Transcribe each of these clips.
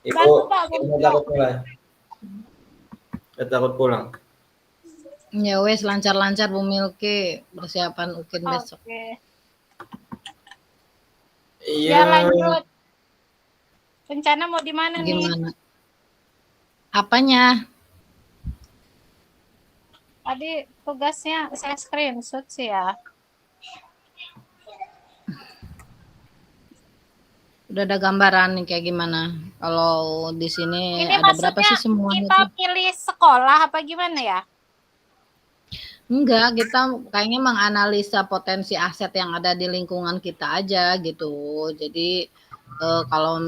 Ibu, ibu takut pulang. Takut pulang. Ya wes lancar-lancar Bu Milky persiapan UKIN besok. Oke. Iya. Ya lanjut. Rencana mau di mana nih? Gimana? Apanya? Tadi tugasnya saya screenshot sih ya. Udah ada gambaran nih kayak gimana? Kalau di sini Ini ada berapa maksudnya sih semuanya kita tuh? pilih sekolah apa gimana ya? Enggak, kita kayaknya menganalisa potensi aset yang ada di lingkungan kita aja gitu. Jadi kalau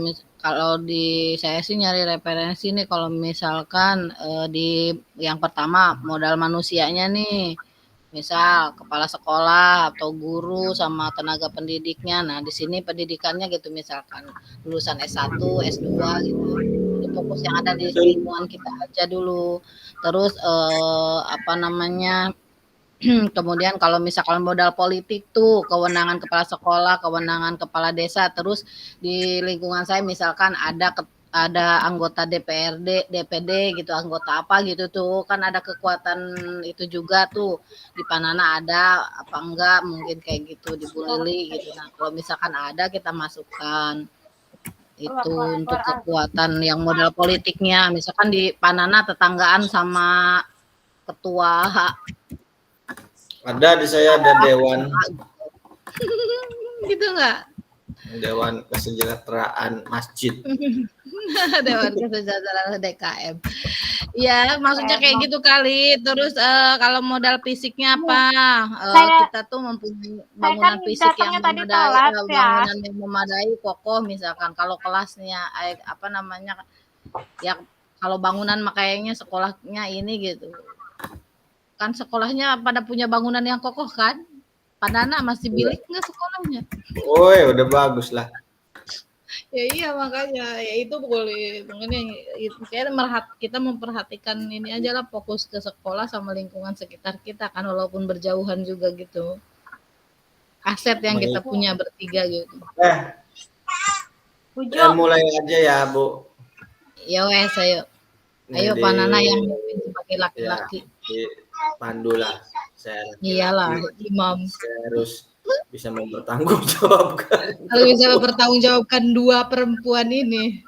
di saya sih nyari referensi nih kalau misalkan di yang pertama modal manusianya nih. Misal kepala sekolah atau guru sama tenaga pendidiknya. Nah, di sini pendidikannya gitu misalkan lulusan S1, S2 gitu. Jadi fokus yang ada di lingkungan kita aja dulu. Terus apa namanya? Kemudian kalau misalkan modal politik tuh kewenangan kepala sekolah, kewenangan kepala desa, terus di lingkungan saya misalkan ada anggota DPRD, DPD gitu, anggota apa gitu tuh kan ada kekuatan itu juga tuh di Panana ada apa enggak mungkin kayak gitu di Bu Lili gitu. Nah kalau misalkan ada kita masukkan itu untuk kekuatan yang modal politiknya, misalkan di Panana tetanggaan sama ketua Ada di saya ada dewan. Gitu enggak? Dewan Kesejahteraan Masjid. Dewan Kesejahteraan DKM. Ya, maksudnya kayak gitu kali. Terus kalau modal fisiknya apa? Kita tuh mempunyai bangunan fisik yang memadai, bangunan yang memadai, kokoh misalkan. Kalau kelasnya apa namanya? Ya kalau bangunan makanya sekolahnya ini gitu. Kan sekolahnya pada punya bangunan yang kokoh kan? Panana masih bilik nggak sekolahnya? Woi, udah bagus lah. Ya iya makanya ya itu boleh mengenai kita memperhatikan ini aja lah fokus ke sekolah sama lingkungan sekitar kita kan walaupun berjauhan juga gitu. Aset yang kita punya bertiga gitu. Mulai aja ya, Bu. Ya wes ayo. Ayo Panana yang mungkin sebagai laki-laki. Ya, pandu lah saya iyalah imam saya harus bisa mempertanggungjawabkan dua perempuan ini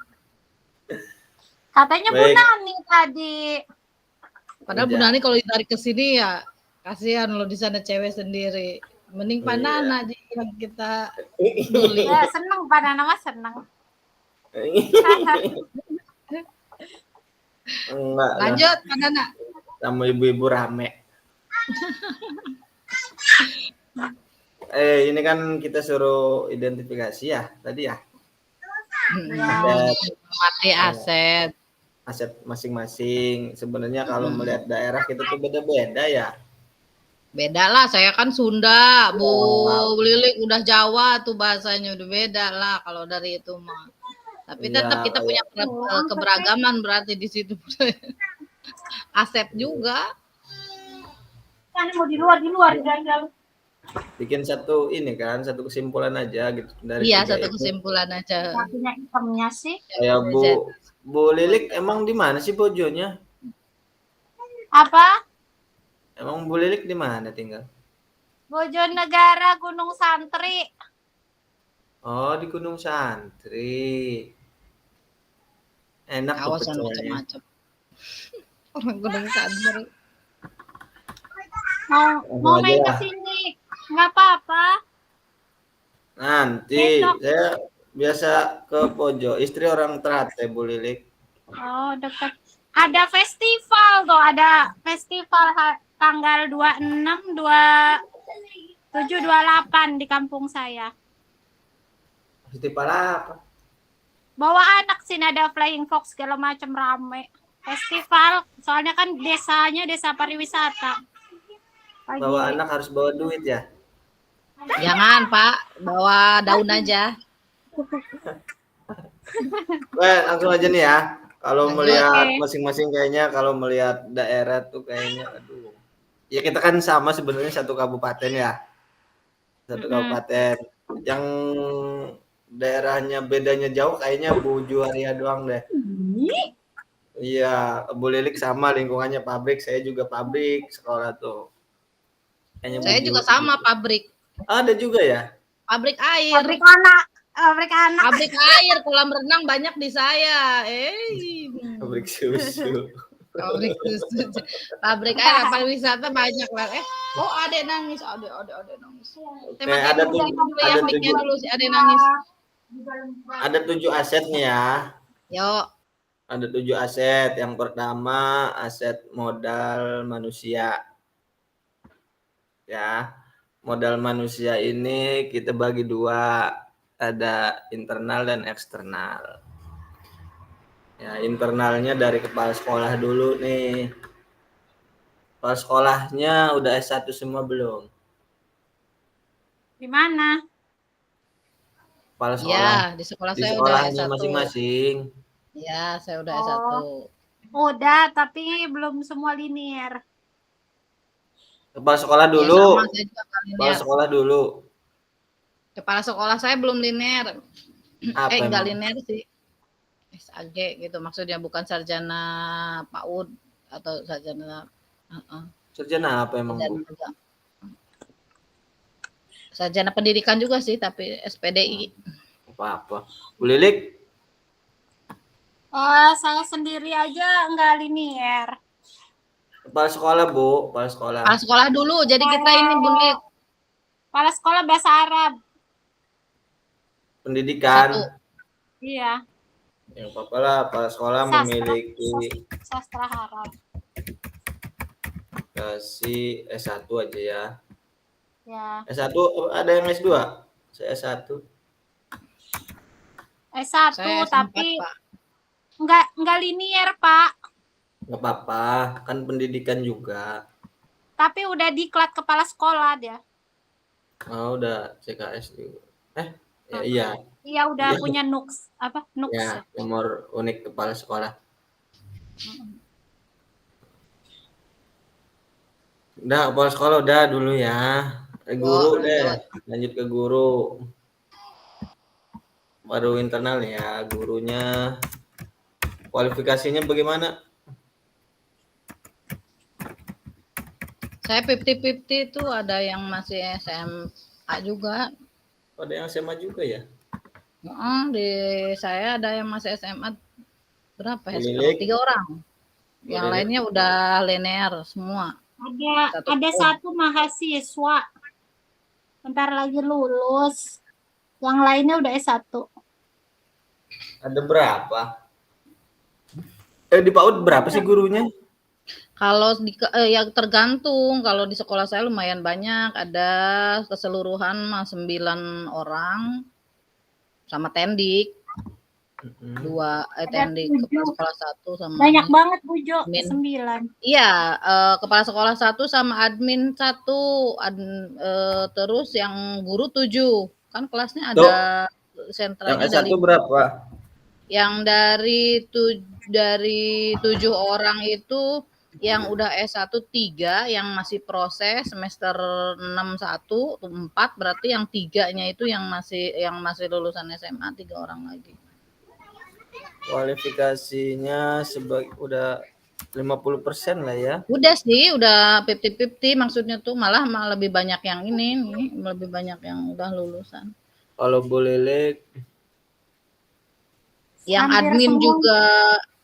katanya Bu Nani tadi padahal Bu Nani kalau ditarik ke sini ya kasihan lo di sana cewek sendiri mending Panana yang kita bully ya seneng Panana mah seneng lanjut Panana sama ibu-ibu rame. Ini kan kita suruh identifikasi ya tadi ya. Aset masing-masing. Sebenarnya kalau melihat daerah kita tuh beda-beda ya. Beda lah, saya kan Sunda, Bu Lilik udah Jawa tuh bahasanya udah beda lah kalau dari itu mah. Tapi tetap kita punya keberagaman berarti di situ. Aset juga. Kan mau di luar jalan-jalan. Bikin satu kesimpulan aja gitu dari satu kesimpulan aja. Punya itemnya sih. Ya Bu Lilik emang di mana sih bojonya? Apa? Emang Bu Lilik di mana tinggal? Bojonegara, Gunung Santri. Oh, di Gunung Santri. Enak tuh macam-macam. Orang Gunung Santri. Mau main ke sini. Nggak apa-apa. Nanti saya biasa ke Pojok. Istri orang Ternate, Bu Lilik. Oh, dekat. Ada festival tuh, ada festival tanggal 26, 27, 28 di kampung saya. Festival apa? Bawa anak sini ada flying fox segala macam rame. Festival, soalnya kan desanya desa pariwisata. Bawa anak harus bawa duit ya? Jangan Pak, bawa daun aja. Langsung aja nih ya. Kalau melihat masing-masing kayaknya kalau melihat daerah tuh kayaknya aduh. Ya kita kan sama sebenarnya satu kabupaten ya. Satu kabupaten. Yang daerahnya bedanya jauh kayaknya Bu Juwaria doang deh. Iya, Bu Lilik sama lingkungannya pabrik, saya juga pabrik sekolah tuh. Kayaknya Saya juga sama pabrik. Ada juga ya? Pabrik air. Pabrik anak. Pabrik air, kolam renang banyak di saya. Pabrik susu. Pabrik susu. Pabrik air, pariwisata banyak lah. Oh, adek nangis. Adek nangis. Ada dulu ya, mic-nya dulu si adek nangis. Ada 7 asetnya ya. Yuk. Ada 7 aset. Yang pertama aset modal manusia. Ya, modal manusia ini kita bagi 2, ada internal dan eksternal. Ya, internalnya dari kepala sekolah dulu nih. Kepala sekolahnya udah S1 semua belum? Di mana? Kepala sekolah. Ya, di sekolah Di saya sekolahnya udah S1. masing-masing. Ya, saya udah S1. Udah, tapi belum semua linear. Kepala sekolah dulu. Ya, sama, saya juga Kepala sekolah dulu. Kepala sekolah saya belum linear. Enggak linear sih. SAG gitu maksudnya, bukan sarjana PAUD atau sarjana sarjana apa emang, Bu? Sarjana pendidikan juga sih, tapi SPDI. Apa-apa. Bu Lilik? Saya sendiri aja enggak linear. Kepala sekolah, Bu. Kepala sekolah. Kepala sekolah dulu. Jadi kita ini, Bu Lilik. Kepala sekolah bahasa Arab. Pendidikan. Iya. Ya, apa-apa lah. Kepala sekolah memiliki sastra Arab. Kasih S1 aja ya. Ya. S1 ada yang S2? Saya S1. S1 saya tapi Pak. Enggak linear, Pak. Enggak apa-apa, kan pendidikan juga. Tapi udah diklat kepala sekolah dia. Oh, udah CKS juga. Ya, iya. Iya, udah punya NUKS. Apa? NUKS. Ya, nomor unik kepala sekolah. Udah, kepala sekolah udah dulu ya. Guru deh, lanjut ke guru. Baru internal ya, gurunya. Kualifikasinya bagaimana? Saya 50-50 itu, ada yang masih SMA juga. Ada yang SMA juga ya? Di saya ada yang masih SMA berapa ya? 3 orang. Yang lainnya udah linear semua. Ada satu mahasiswa. Bentar lagi lulus. Yang lainnya udah S1. Ada berapa? Di PAUD berapa sih gurunya? Kalau ya tergantung. Kalau di sekolah saya lumayan banyak. Ada keseluruhan 9 orang sama tendik. 2 tendik, kepala sekolah 1 sama banyak banget Bu Jo, 9. Iya, kepala sekolah 1 sama admin 1, terus yang guru 7. Kan kelasnya ada sentralnya. Yang S1 berapa? Yang dari 7 orang itu yang udah S1 3, yang masih proses semester 6 1, 4, berarti yang 3-nya itu yang masih lulusan SMA 3 orang lagi. Kualifikasinya udah 50% lah ya. Udah sih, udah 50-50 maksudnya tuh, malah lebih banyak yang ini nih, lebih banyak yang udah lulusan. Kalau Bu Lilik yang admin semua. Juga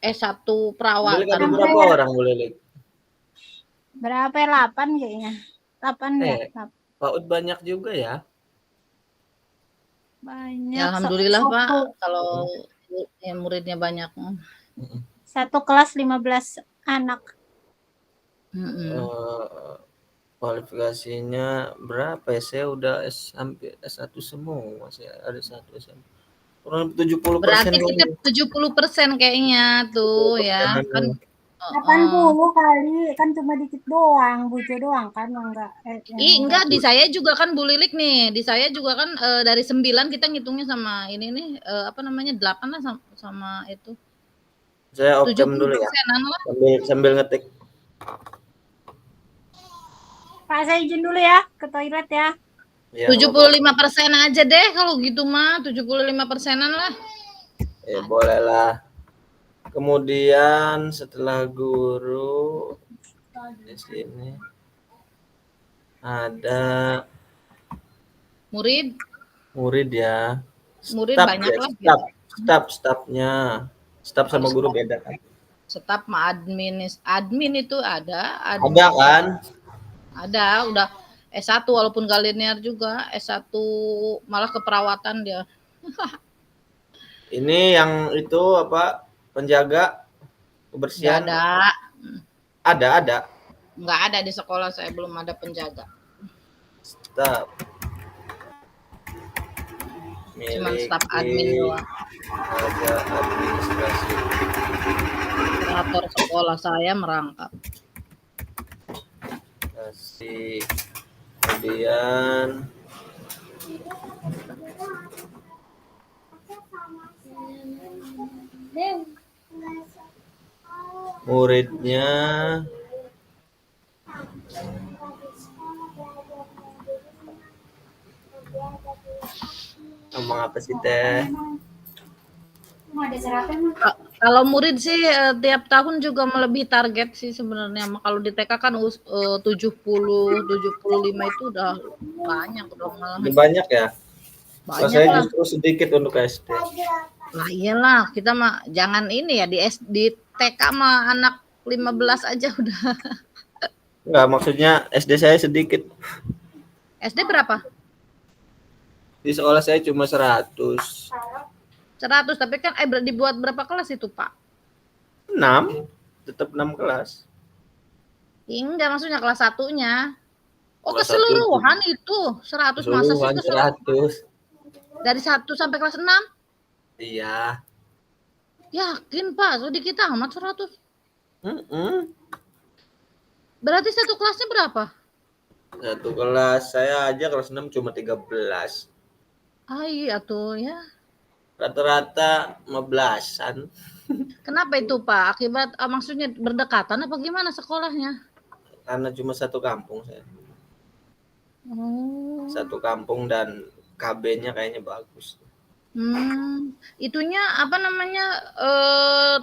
S1 perawatan. Ada berapa orang Bu Lilik? Berapa? 8 kayaknya. 8 ya. PAUD banyak juga ya. Banyak. Ya, alhamdulillah Pak, kalau yang muridnya banyak. Satu kelas 15 anak. Kualifikasinya berapa ya? Saya udah hampir S1 semua. Saya ada 1 SMP. Kurang 70%. Berarti kita 70% kayaknya tuh ya. Kan 80 kali, kan cuma dikit doang, Bu Jo doang kan enggak. Enggak, di saya juga kan Bu Lilik nih. Di saya juga kan dari 9 kita ngitungnya sama ini nih, 8 lah sama itu. Saya optim dulu ya. Sambil ngetik. Pak, saya izin dulu ya ke toilet ya. 75% aja deh kalau gitu mah, 75%-an lah. Boleh lah. Kemudian setelah guru di sini ada Murid ya. Murid Staf banyak ya, lah. stafnya. Staf sama Kalau guru beda kan? staf sama admin itu ada. Ada kan? Ada, udah S1 walaupun gak linear juga, S1 malah keperawatan dia. Ini yang itu apa? Penjaga kebersihan. Gak ada. Ada. Nggak ada di sekolah saya, belum ada penjaga. Staf. Cuman staf admin doang. Ada administrasi. Operator sekolah saya merangkap. Kemudian muridnya ngomong apa sih Teh? Kalau murid sih tiap tahun juga melebihi target sih sebenarnya. Kalau di TK kan 70, 75 itu udah banyak, udah malah. Banyak ya? Banyak saya lah. justru sedikit untuk SD. Lah iyalah, kita mah jangan ini ya di TK mah anak 15 aja udah. Enggak, maksudnya SD saya sedikit. SD berapa? Di sekolah saya cuma 100. 100, tapi kan dibuat berapa kelas itu, Pak? 6. Tetap 6 kelas. Enggak, maksudnya kelas 1-nya. Oh, Kelas keseluruhan itu 100, masa sih keseluruhan 100. Dari 1 sampai kelas 6? Iya. Yakin, Pak? Sedikit amat 100. Berarti satu kelasnya berapa? Satu kelas saya aja kelas 6 cuma 13. Ah, iya tuh ya. Rata-rata 15-an. Kenapa itu, Pak? Akibat maksudnya berdekatan apa gimana sekolahnya? Karena cuma satu kampung saya. Oh. Satu kampung dan KB-nya kayaknya bagus. Itunya apa namanya?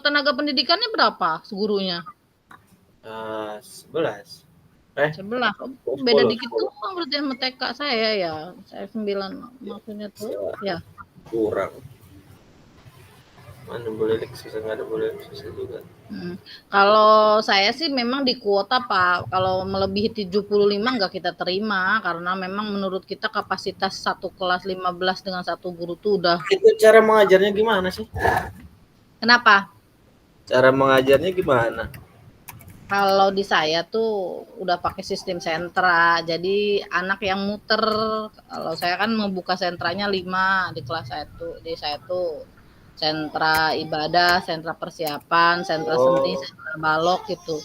Tenaga pendidikannya berapa gurunya? 11. 11. Beda dikit tuh berarti sama TK saya ya. Saya 9 maksudnya tuh ya. Kurang. Mana boleh susah, nggak ada boleh susah juga. Kalau saya sih memang di kuota, Pak. Kalau melebihi 75 nggak kita terima karena memang menurut kita kapasitas satu kelas 15 dengan satu guru tuh udah. Itu cara mengajarnya gimana sih? Kenapa? Cara mengajarnya gimana? Kalau di saya tuh udah pakai sistem sentra. Jadi anak yang muter, kalau saya kan membuka sentranya 5 di kelas 1. Di saya tuh sentra ibadah, sentra persiapan, sentra seni, sentra balok gitu.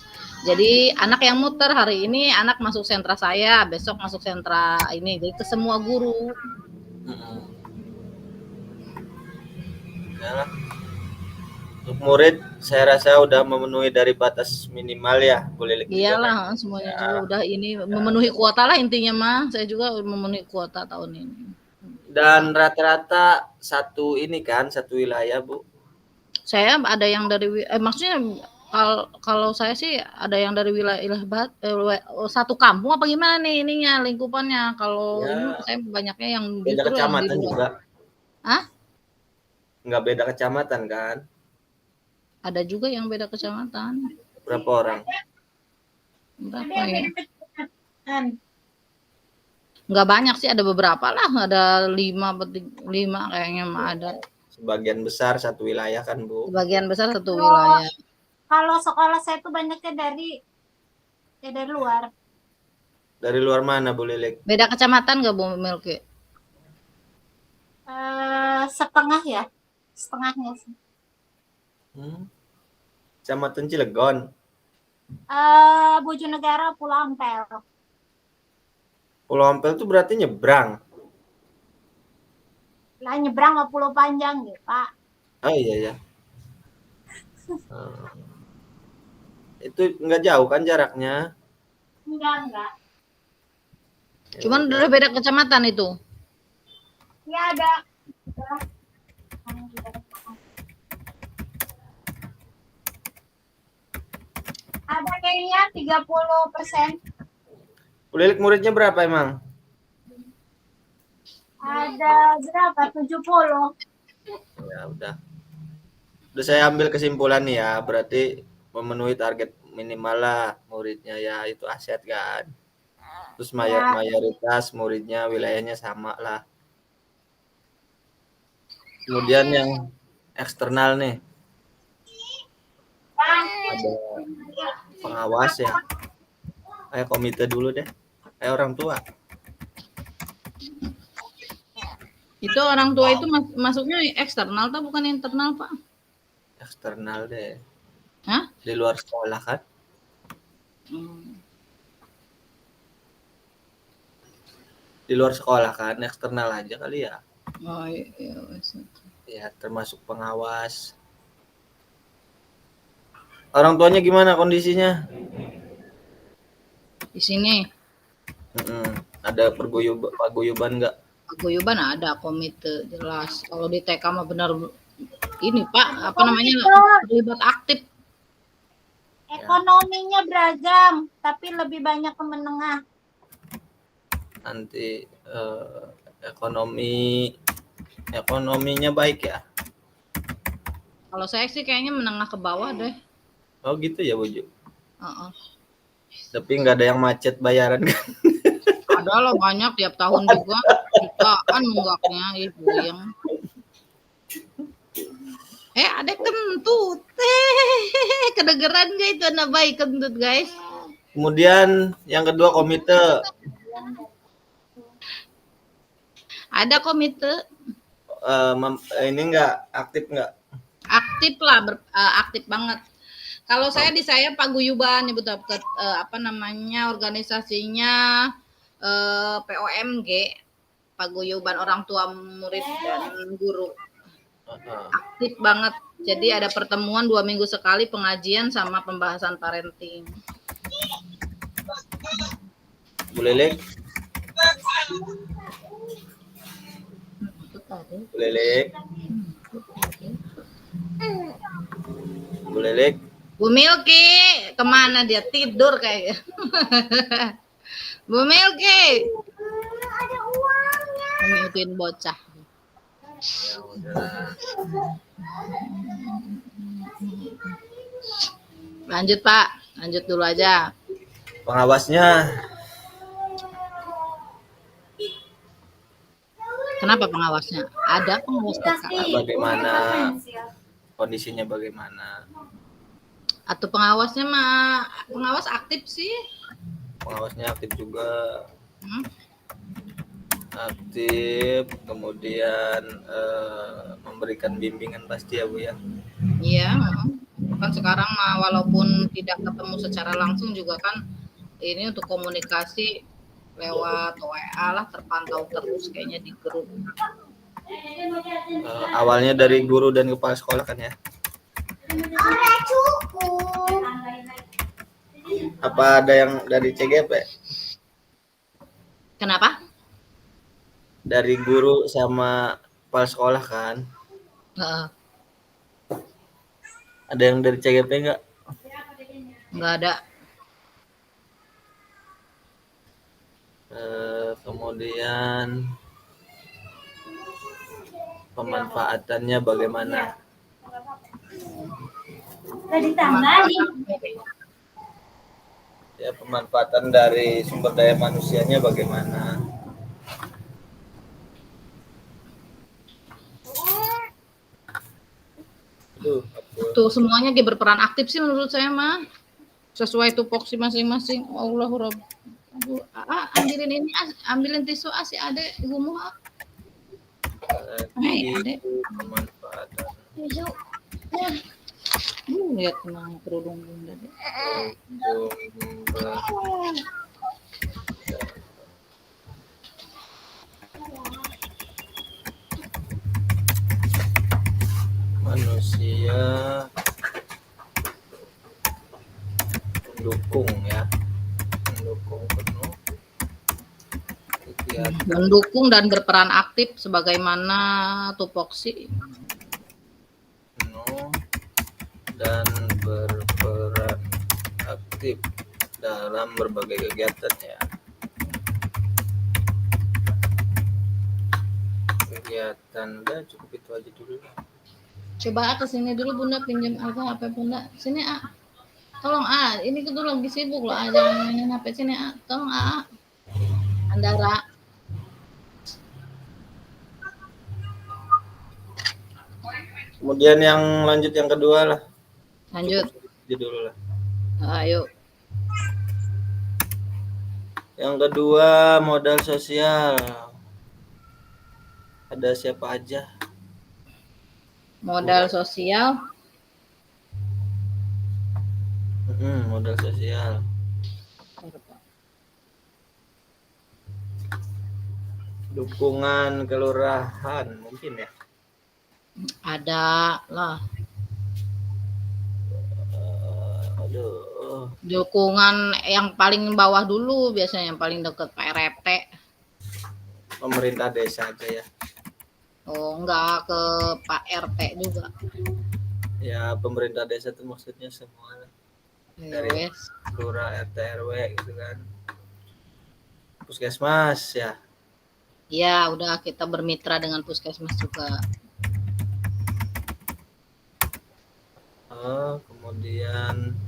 Jadi anak yang muter hari ini anak masuk sentra saya, besok masuk sentra ini. Jadi ke semua guru. Ya. Untuk murid saya rasa udah memenuhi dari batas minimal ya, boleh lebih. Iyalah, semuanya juga udah ini memenuhi kuota lah intinya mah. Saya juga memenuhi kuota tahun ini. Dan rata-rata satu wilayah, Bu. Saya ada yang dari maksudnya kalau saya sih ada yang dari wilayah satu kampung apa gimana nih ininya lingkupannya. Kalau ini saya banyaknya yang beda kecamatan yang juga. Hah? Nggak beda kecamatan kan? Ada juga yang beda kecamatan. Berapa orang? Berapa ya? Nggak banyak sih, ada beberapa lah, ada 5 kayaknya mah ada. Sebagian besar satu wilayah kan, Bu? Sebagian besar satu wilayah. Kalau sekolah saya tuh banyaknya dari luar. Dari luar mana, Bu Lilik? Beda kecamatan nggak, Bu Milky? Setengah ya, setengahnya sih. Kecamatan Cilegon. Bojonegoro, Pulau Ampel. Pulau Ampel itu berarti nyebrang. Lah nyebrang ke Pulau Panjang ya, Pak. Oh iya ya. Itu nggak jauh kan jaraknya? Enggak. Cuman udah beda kecamatan itu. Ya ada. ada kayaknya 30%. Bu Lilik muridnya berapa emang? Ada berapa? 70. Ya udah. Udah saya ambil kesimpulan nih ya, berarti memenuhi target minimal lah muridnya ya itu aset kan. Terus mayoritas muridnya wilayahnya sama lah. Kemudian yang eksternal nih. Ada pengawas ya. Kayak komite dulu deh. Kayak orang tua. Itu orang tua itu masuknya eksternal atau bukan internal, Pak? Eksternal deh. Hah? Di luar sekolah kan. Di luar sekolah kan, eksternal aja kali ya. Oh iya. Ya, termasuk pengawas. Orang tuanya gimana kondisinya? Di sini Ada paguyuban nggak? paguyuban ada komite jelas. Kalau di TK mah benar ini Pak, apa namanya, terlibat aktif. Ekonominya beragam, tapi lebih banyak ke menengah. Nanti ekonominya baik ya? Kalau saya sih kayaknya menengah ke bawah deh. Oh gitu ya Buju? Tapi nggak ada yang macet bayaran kan? Ada loh banyak tiap tahun juga jutaan nunggaknya ibu yang. Ada kentut. Kedengeran gak itu anak bayi kentut guys? Kemudian yang kedua komite. Ada komite. Ini nggak aktif nggak? Aktif lah, aktif banget. Kalau saya di saya paguyuban nyebut apa namanya organisasinya POMG, paguyuban orang tua murid dan guru. Aktif banget. Jadi ada pertemuan 2 minggu sekali pengajian sama pembahasan parenting. Bu Lilik? Bu Lilik? Bu Lilik? Bu Milky, kemana dia tidur kayaknya? Bu Milky. Ada uangnya. Memimpin bocah. Ya udah. Lanjut Pak, lanjut dulu aja. Pengawasnya. Kenapa pengawasnya? Ada pengawas TK. Bagaimana kondisinya bagaimana? Atau pengawasnya mah pengawas aktif sih. Pengawasnya aktif juga. Aktif, kemudian memberikan bimbingan pasti ya Bu ya. Iya, kan sekarang mah walaupun tidak ketemu secara langsung juga kan ini untuk komunikasi lewat WA lah, terpantau terus kayaknya di grup. Awalnya dari guru dan kepala sekolah kan ya. Apa ada yang dari CGP? Kenapa? Dari guru sama kepala sekolah kan? Ada yang dari CGP enggak? Enggak ada. Kemudian pemanfaatannya bagaimana? Ya, pemanfaatan dari sumber daya manusianya bagaimana? Tuh semuanya dia berperan aktif sih menurut saya mah. Sesuai tupoksi masing-masing. Allahu Rabb. Ambilin ini, ambilin tisu si Ade, Ibu Muha. Ade. Pemanfaatan. Tisu. Lihat tenang kerudung Bunda deh. Manusia pendukung ya, pendukung penuh kegiatan. Mendukung dan berperan aktif sebagaimana tupoksi. Penuh dan berperan aktif aktif dalam berbagai kegiatan ya. Kegiatan udah cukup itu aja dulu. Coba ke sini dulu Bunda, pinjam HP Bunda. Sini tolong ini tuh lagi sibuk loh, jangan mainin HP sini tolong Andara. Kemudian yang lanjut yang kedua lah. Lanjut. Dulu lah. Ayo. Yang kedua modal sosial. Ada siapa aja? Modal sosial. Modal sosial. Dukungan kelurahan mungkin ya. Ada lah. Aduh. Dukungan yang paling bawah dulu biasanya, yang paling dekat Pak RT. Pemerintah desa aja ya. Oh, enggak ke Pak RT juga. Ya pemerintah desa itu maksudnya semua dari Yes. lurah, RT, RW gitu kan. Puskesmas ya. Ya, udah kita bermitra dengan puskesmas juga. Kemudian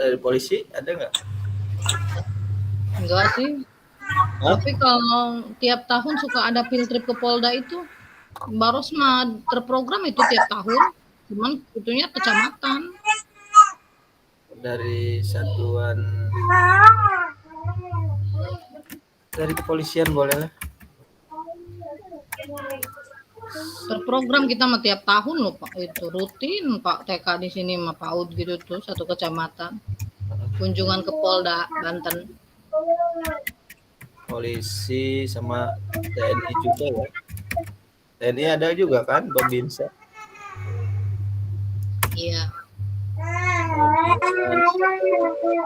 dari polisi ada nggak? Enggak sih. Tapi kalau tiap tahun suka ada field trip ke Polda itu, Baros mah terprogram itu tiap tahun, cuman itunya kecamatan. Dari satuan dari kepolisian boleh lah. Terprogram kita mah tiap tahun loh Pak, itu rutin Pak TK di sini mah PAUD gitu tuh, satu kecamatan. Kunjungan ke Polda Banten. Polisi sama TNI juga ya. TNI ada juga kan, Babinsa. Iya.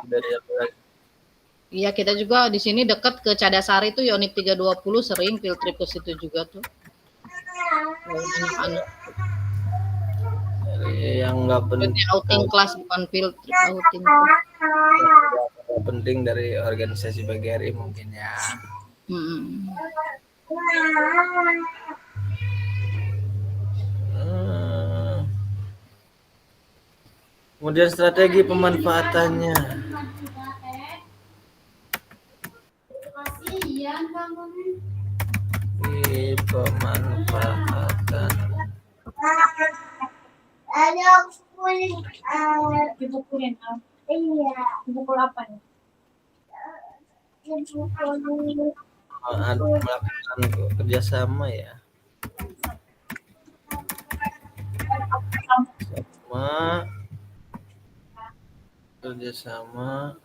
Dari apa lagi? Iya, kita juga di sini dekat ke Cadasari tuh Yonip 320 sering field trip ke situ juga tuh. Yang nggak penting. Outing kelas bukan field trip, outing. Penting dari organisasi PGRI mungkin ya. Kemudian strategi pemanfaatannya. Pemanfaatan. Ada dibukulin iya dibukul apa nih? Melakukan kerjasama ya. Kerjasama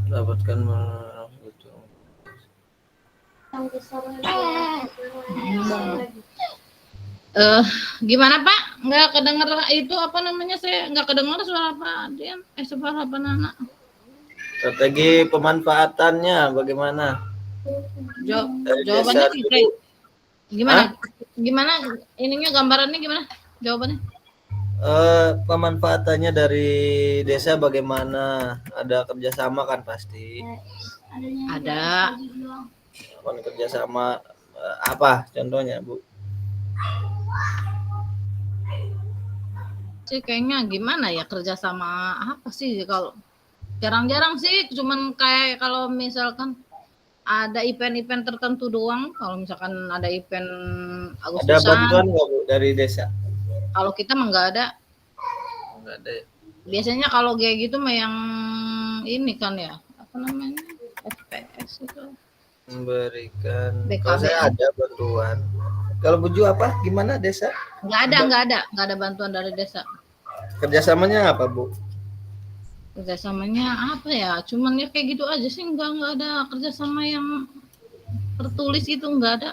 dapatkan gimana Pak? Nggak kedengar itu apa namanya, saya nggak kedengar suara Pak Dian. Suara apa Nana? Strategi pemanfaatannya bagaimana? Jawabannya gimana? Gimana ininya, gambarannya gimana? Jawabannya? Pemanfaatannya dari desa bagaimana? Ada kerjasama kan pasti? Ada. Kerjasama apa contohnya Bu? Sih kayaknya gimana ya, kerjasama apa sih, kalau jarang-jarang sih, cuman kayak kalau misalkan ada event-event tertentu doang. Kalau misalkan ada event Agustusan. Ada bantuan nggak Bu dari desa? Kalau kita mah nggak ada. Nggak ada. Biasanya kalau kayak gitu mah yang ini kan ya, apa namanya, FPS itu. Memberikan. BKB. Kalau saya ada bantuan. Kalau Buju apa? Gimana desa? Nggak ada bantuan dari desa. Kerjasamanya apa Bu? Kerjasamanya apa ya? Cuman ya kayak gitu aja sih, nggak ada kerjasama yang tertulis itu, nggak ada.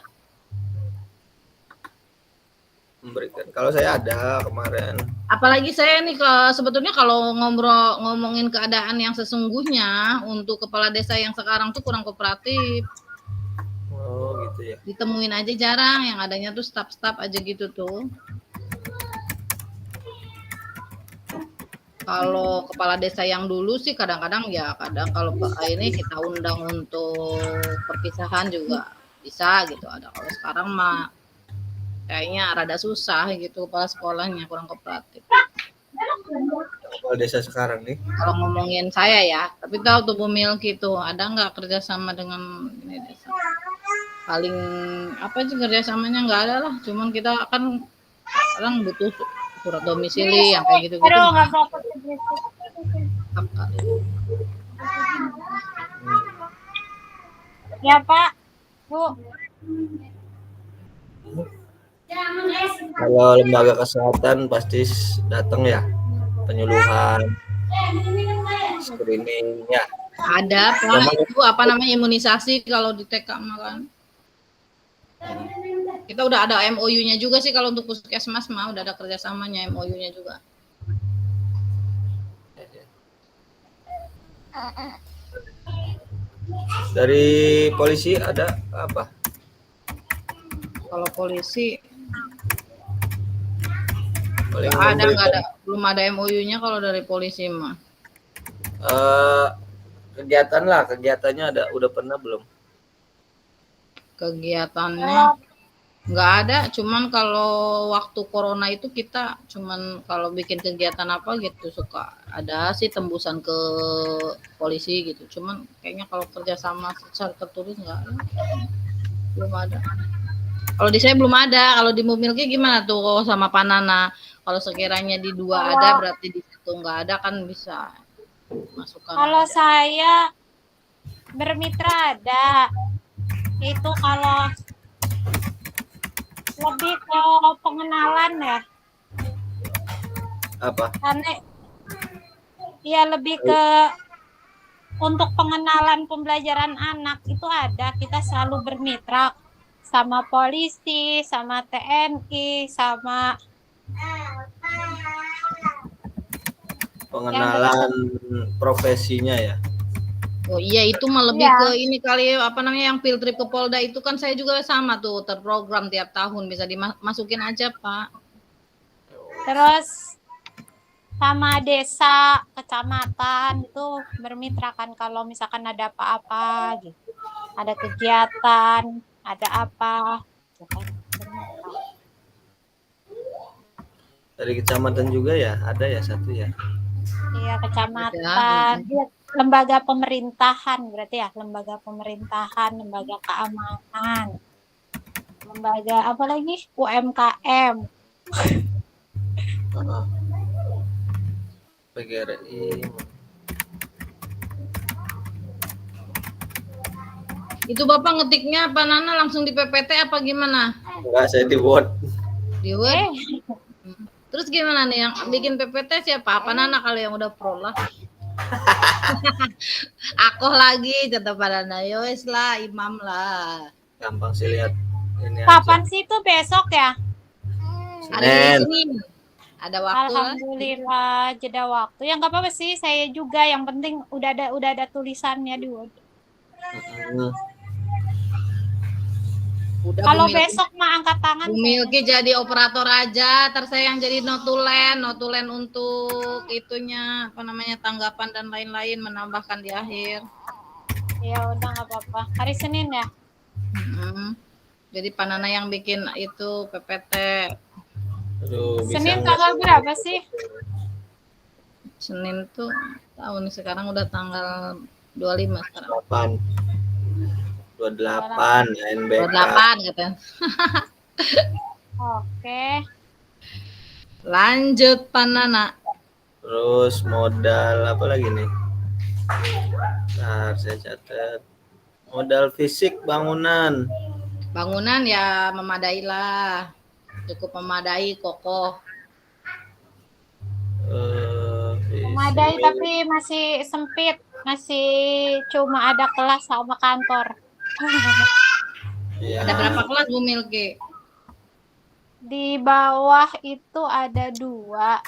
Memberikan. Kalau saya ada kemarin. Apalagi saya nih sebetulnya kalau ngomongin keadaan yang sesungguhnya untuk kepala desa yang sekarang tuh kurang kooperatif. Oh gitu gitu ya. Ditemuin aja jarang, yang adanya tuh staf-staf aja gitu tuh. Kalau kepala desa yang dulu sih kadang-kadang ya kadang kalau ini kita undang untuk perpisahan juga bisa gitu ada. Kalau sekarang mah kayaknya rada susah gitu kepala sekolahnya kurang kooperatif. Kepala desa sekarang nih. Kalau ngomongin saya ya, tapi tahu tuh Bu Milky tuh ada nggak kerjasama dengan ini desa? Paling apa sih kerjasamanya nggak ada lah, cuman kita kan sekarang butuh surat domisili yang kayak gitu-gitu. Aduh, nggak fokus. Ya Pak, Bu. Kalau lembaga kesehatan pasti datang ya, penyuluhan, screening ya. Ada Pak, itu apa namanya imunisasi kalau di TK malah. Kita udah ada MOU-nya juga sih kalau untuk puskesmas mah udah ada kerjasamanya MOU-nya juga. Dari polisi ada apa? Kalau polisi Paling nggak ada, belum ada MOU-nya kalau dari polisi mah. Kegiatannya udah pernah belum? Kegiatannya nggak ada, cuman kalau waktu corona itu kita cuman kalau bikin kegiatan apa gitu suka ada sih tembusan ke polisi gitu, cuman kayaknya kalau kerjasama secara tertulis nggak ada, belum ada. Kalau di saya belum ada. Kalau di Mumilki gimana tuh sama Panana? Kalau sekiranya di dua ada berarti di situ nggak ada kan bisa masukkan. Kalau saya bermitra ada, itu kalau lebih ke pengenalan ya. Apa? Karena ya lebih ke untuk pengenalan pembelajaran anak itu ada. Kita selalu bermitra sama polisi, sama TNI, sama Pengenalan profesinya ya. Oh iya, itu mah lebih ke ini kali apa namanya yang field trip ke Polda itu kan saya juga sama tuh terprogram tiap tahun bisa dimasukin aja Pak. Terus sama desa, kecamatan itu bermitra kan kalau misalkan ada apa-apa gitu. Ada kegiatan, ada apa. Dari kecamatan juga ya, ada ya satu ya. Iya, kecamatan. Lembaga pemerintahan berarti ya, lembaga pemerintahan, lembaga keamanan, lembaga apa lagi, UMKM, PGRI. Itu Bapak ngetiknya apa Nana langsung di PPT apa gimana? Enggak, saya di Word. Di Word. Terus gimana nih yang bikin PPT siapa? Apa Nana kalau yang udah pro lah? Aku lagi kata pada Nayois lah, imam lah. Gampang sih lihat ini. Kapan sih itu besok ya? Hari Senin. Ada waktu. Alhamdulillah jeda waktu. Ya nggak apa-apa sih, saya juga yang penting udah ada tulisannya di Word. Kalau besok mah angkat tangan. Bu Milky jadi operator aja, terus saya yang jadi notulen untuk itunya apa namanya tanggapan dan lain-lain menambahkan di akhir. Ya udah nggak apa-apa. Hari Senin ya. Jadi Panana yang bikin itu PPT. Aduh, Senin tanggal berapa sih? Senin tuh tahun sekarang udah tanggal 25 sekarang. 28 NBK. 28 katanya. Oke. Lanjut Panana. Terus modal apa lagi nih? Nah, saya catat. Modal fisik bangunan. Bangunan ya memadai lah. Cukup memadai, kokoh. Memadai tapi masih sempit. Masih cuma ada kelas sama kantor. Ya. Ada berapa kelas Bu Milky? Di bawah itu ada 2,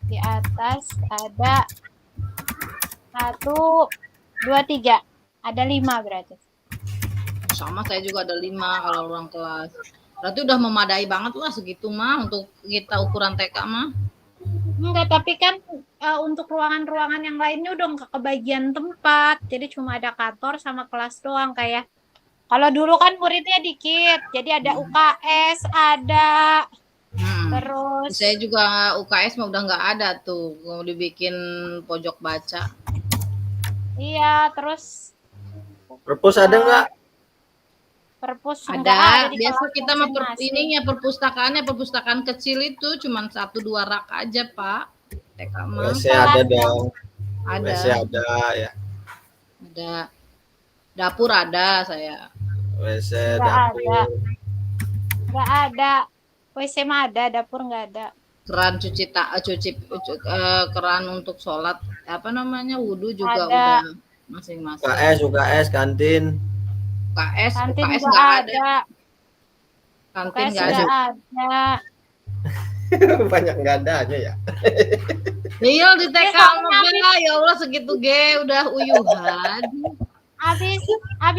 di atas ada 1, 2, 3, ada 5 berarti. sama saya juga ada 5 kalau ruang kelas. Berarti udah memadai banget lah segitu mah untuk kita ukuran TK mah. Enggak, tapi kan untuk ruangan-ruangan yang lainnya udah nggak kebagian tempat. Jadi cuma ada kantor sama kelas doang kayak kalau dulu kan muridnya dikit. Jadi ada UKS, ada terus Saya juga UKS mah udah nggak ada tuh, mau dibikin pojok baca. iya, terus Perpus ada nggak? perpus Ada, enggak ada di biasa kelas kita mah masing-masing. ininya perpustakaannya perpustakaan kecil itu cuman 1-2 rak aja, Pak. TK mah. WC ada dong. Ada. WC ada ya. Ada. Dapur ada saya. WC Nggak dapur. ada. Nggak ada. WC mah ada, dapur nggak ada. Keran keran untuk sholat apa namanya wudhu juga Ada. udah masing-masing. UKS kantin. Kantin UKS nggak nggak ada. Kantin UKS nggak nggak ada. ada. Banyak nggak adanya ya. Iya di TK mah ya Allah segitu udah uyuhan. Habis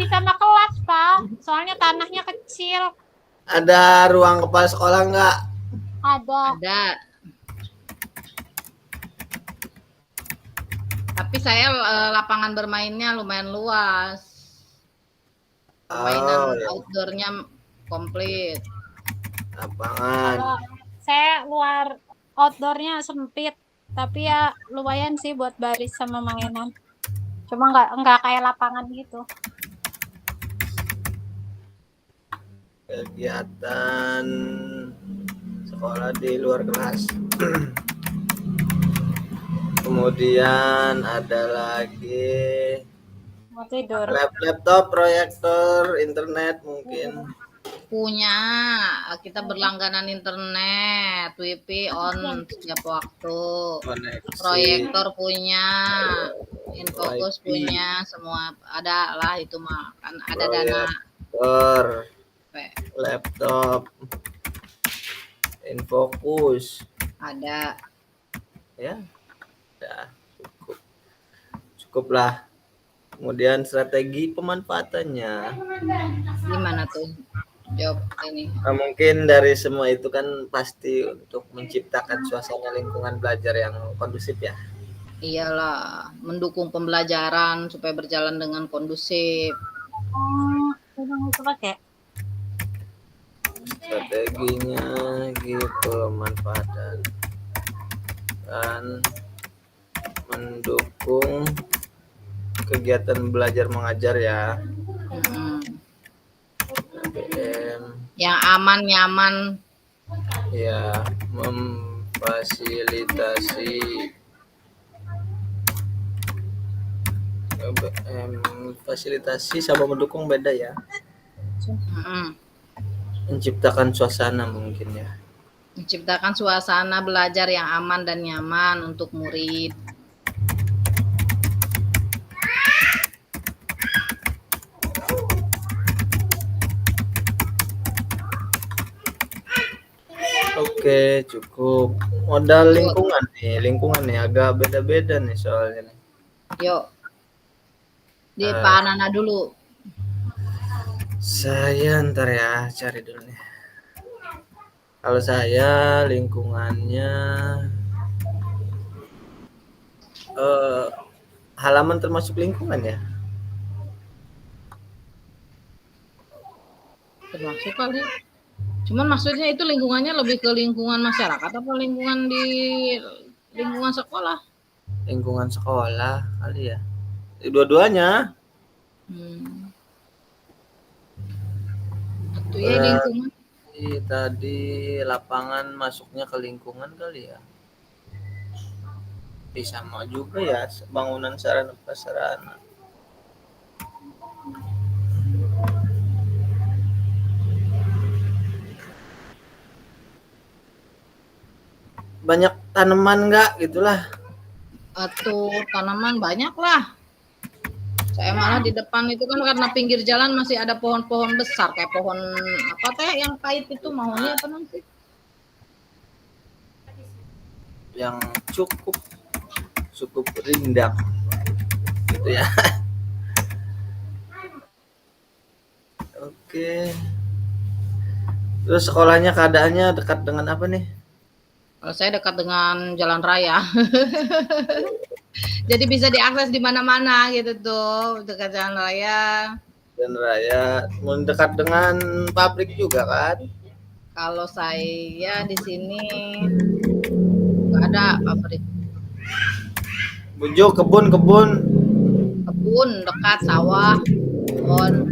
sama kelas, Pak. Soalnya tanahnya kecil. Ada ruang kepala sekolah nggak? Ada. Tapi saya lapangan bermainnya lumayan luas. Permainan outdoornya komplit. Lapangan. Kalau saya luar outdoornya sempit, tapi ya lumayan sih buat baris sama mainan. Cuma nggak kayak lapangan gitu. Kegiatan sekolah di luar kelas. Kemudian ada lagi Mau tidur. laptop, proyektor, internet mungkin. Punya, kita berlangganan internet, WiFi on setiap waktu. Koneksi. Proyektor punya, Infocus Wifi. punya, semua ada lah itu mah kan ada dana. Proyektor, laptop, Infocus. Ada. Ya, cukup lah. Kemudian strategi pemanfaatannya. Gimana tuh? Jawab ini. Nah, mungkin dari semua itu kan pasti untuk menciptakan suasana lingkungan belajar yang kondusif ya. Iyalah, mendukung pembelajaran supaya berjalan dengan kondusif. Udah itu pakai. Strateginya gitu, pemanfaatan dan mendukung kegiatan belajar mengajar ya. BM Yang aman nyaman. ya, memfasilitasi fasilitasi sama mendukung beda ya. Menciptakan suasana mungkin ya. Menciptakan suasana belajar yang aman dan nyaman untuk murid. Oke, cukup. Modal lingkungan nih agak beda-beda nih soalnya nih. Yuk. Di Pak Nana dulu. Saya ntar ya cari dulu nih. Kalau saya lingkungannya halaman termasuk lingkungan ya? Termasuk kali. Cuman maksudnya itu lingkungannya lebih ke lingkungan masyarakat apa lingkungan di lingkungan sekolah? Lingkungan sekolah kali ya. Dua-duanya. Itu ya lingkungan. Tadi lapangan masuknya ke lingkungan kali ya. Sama juga ya, bangunan sarana prasarana. Banyak tanaman nggak gitulah? Atau tanaman banyak lah. Saya malah di depan itu kan karena pinggir jalan masih ada pohon-pohon besar kayak pohon apa teh yang pahit itu maunya apa nanti? Yang cukup rindang gitu ya. Oke. Terus sekolahnya keadaannya dekat dengan apa nih? Kalau saya dekat dengan jalan raya. Jadi bisa diakses di mana-mana gitu tuh, dekat jalan raya. Dan raya mendekat dengan pabrik juga kan? Kalau saya di sini nggak ada pabrik. Bujuk kebun Kebun dekat, sawah, kebun,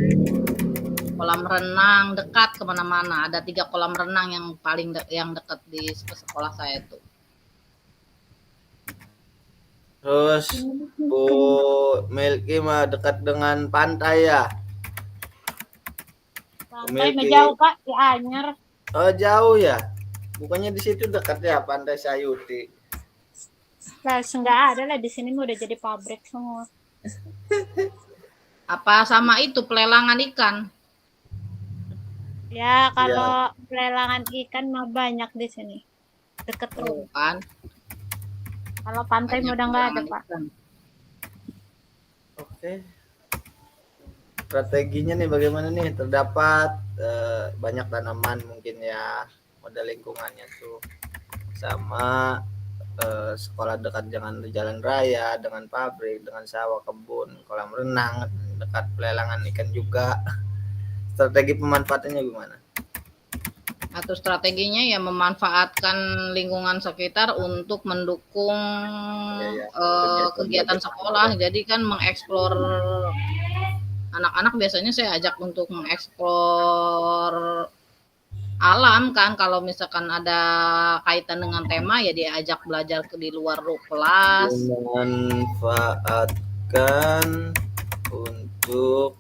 kolam renang dekat kemana-mana. Ada 3 kolam renang yang paling yang dekat di sekolah saya tuh. terus Bu Melki mah dekat dengan pantai ya. Pantai Memiliki- jauh Pak di Anyer. Oh jauh ya. Bukannya di situ dekat ya Pantai Sayuti. Lah nggak ada lah di sini mah udah jadi pabrik semua. Apa sama itu pelelangan ikan? Ya kalau pelelangan ikan mah banyak di sini. Deket Tuh rumah. kan. Kalau pantai mah Banyak udah nggak ada pelelangan Pak. ikan. Oke. Strateginya nih bagaimana nih? Terdapat banyak tanaman mungkin ya, model lingkungannya tuh sama sekolah dekat dengan jalan raya, dengan pabrik, dengan sawah, kebun, kolam renang, dekat pelelangan ikan juga. Strategi pemanfaatannya gimana? Atau strateginya ya memanfaatkan lingkungan sekitar untuk mendukung Ya. kegiatan sekolah. Jadi kan mengeksplor anak-anak biasanya saya ajak untuk mengeksplor alam kan. Kalau misalkan ada kaitan dengan tema ya diajak belajar di luar kelas. Memanfaatkan untuk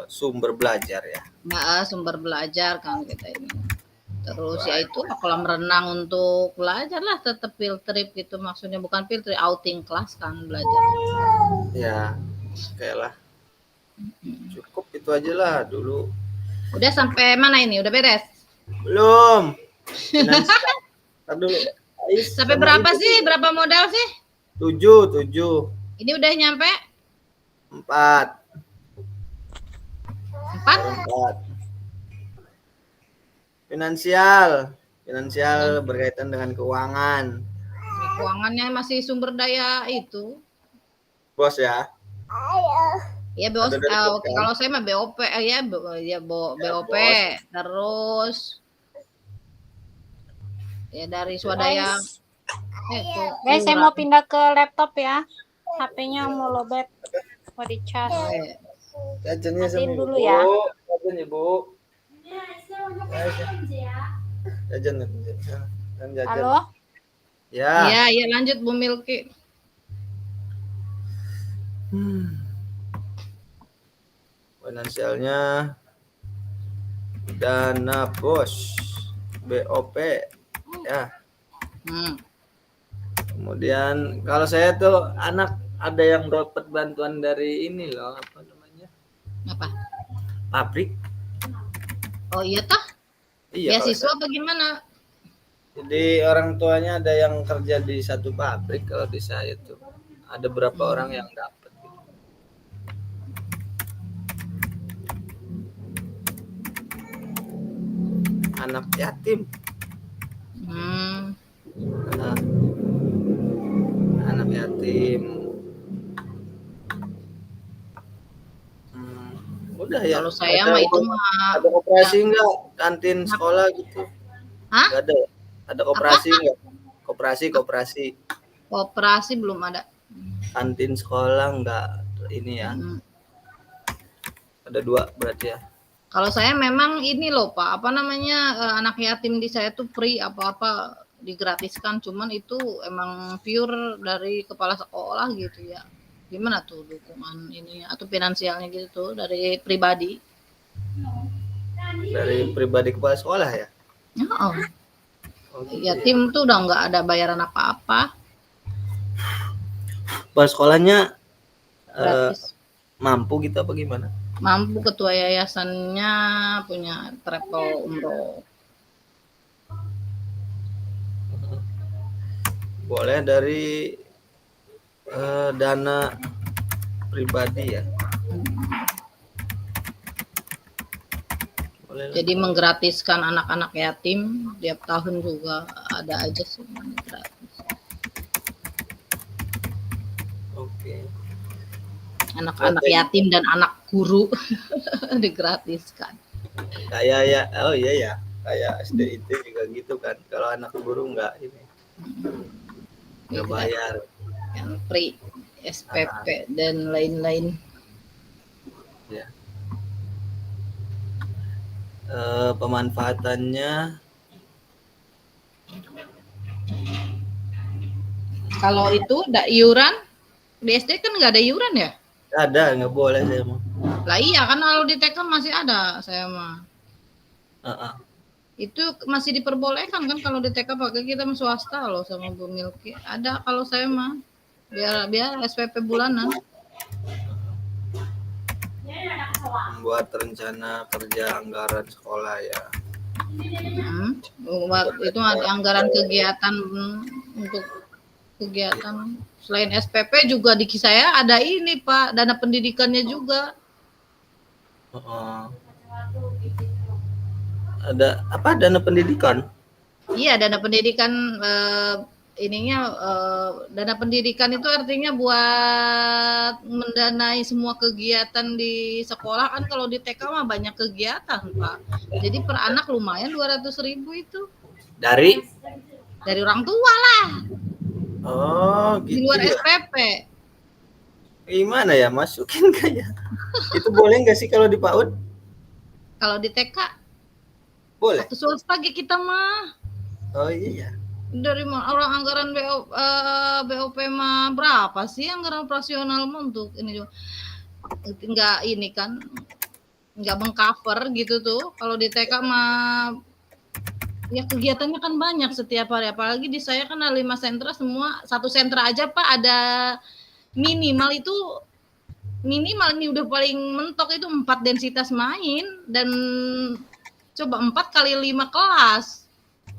sumber belajar ya. Nah, sumber belajar kan kita ini. Terus ya itu kolam renang untuk belajar lah, tetap field trip gitu maksudnya, bukan field trip, outing kelas kan belajar. Ya, oke lah. Cukup itu aja lah dulu. Udah sampai mana ini? Udah beres? Belum. Finansial. Ntar dulu. Sampai berapa sih? Berapa modal sih? 7. Ini udah nyampe 4. 4? Finansial berkaitan dengan keuangan. Keuangannya masih sumber daya itu. Bos ya. Ya bos, Ada dari bos, kan? kalau saya mah BOP BOP, terus ya dari swadaya itu. Guys, saya mau pindah ke laptop ya. HP-nya mau lowbat, mau dicas. Jajannya Matiin sama dulu Ibu. ya. Jajan Ibu. Jajan. Halo? Ya. Iya, lanjut Bu Milki. Finansialnya dana bos BOP ya. Kemudian kalau saya tuh anak ada yang dapat bantuan dari ini loh, apa namanya? Apa? Pabrik. Oh iya tah? Iya. Beasiswa apa gimana? Jadi orang tuanya ada yang kerja di satu pabrik, kalau di saya tuh ada berapa orang yang dapat. Anak yatim. Anak yatim. Udah ya. Kalau saya mah itu mah ada koperasi enggak kantin sekolah gitu? Hah? Enggak ada. Ada koperasi enggak? Koperasi belum ada. Kantin sekolah enggak ini ya. Ada 2 berarti ya. Kalau saya memang ini loh Pak, apa namanya, anak yatim di saya tuh free, apa-apa digratiskan, cuman itu emang pure dari kepala sekolah gitu ya. Gimana tuh dukungan ini atau finansialnya gitu tuh dari pribadi? Dari pribadi kepala sekolah ya? Oh. Yatim tuh udah nggak ada bayaran apa-apa. Kepala sekolahnya gratis. Mampu gitu apa gimana? Mampu, ketua yayasannya punya travel umroh. Boleh dari dana pribadi ya. Boleh lah. Jadi menggratiskan anak-anak yatim tiap tahun juga ada aja sih gratis. Oke. Anak-anak Berarti yatim dan anak guru digratiskan. kayak ya, oh iya ya, kayak SDIT juga gitu kan. Kalau anak guru nggak ini, nggak bayar. Yang free, SPP dan lain-lain. Ya. Pemanfaatannya Kalau itu ada iuran, di SD kan nggak ada iuran ya? ada, nggak boleh saya mau. Lah iya kan kalau di TK masih ada saya mah. Itu masih diperbolehkan kan kalau di TK pakai kita swasta loh sama Bu Milki. Ada kalau saya mah biar SPP bulanan. Membuat rencana kerja anggaran sekolah ya. Itu ada anggaran kegiatan untuk kegiatan. Selain SPP juga di saya ada ini Pak, dana pendidikannya juga. Ada apa dana pendidikan? Iya, dana pendidikan dana pendidikan itu artinya buat mendanai semua kegiatan di sekolah kan. Kalau di TK mah banyak kegiatan Pak. Jadi per anak lumayan 200.000 itu. Dari orang tua lah. Oh, gitu. Di luar ya? SPP. Gimana ya masukin kayak? Itu boleh nggak sih kalau di PAUD? Kalau di TK boleh. Waktu swasta kita mah. Oh iya. Dari orang anggaran BOP mah berapa sih anggaran operasional untuk ini juga nggak ini kan nggak mengcover gitu tuh. Kalau di TK mah ya kegiatannya kan banyak setiap hari, apalagi di saya kan ada 5 sentra, semua satu sentra aja Pak ada minimal ini udah paling mentok itu 4 densitas main, dan coba 4 kali 5 kelas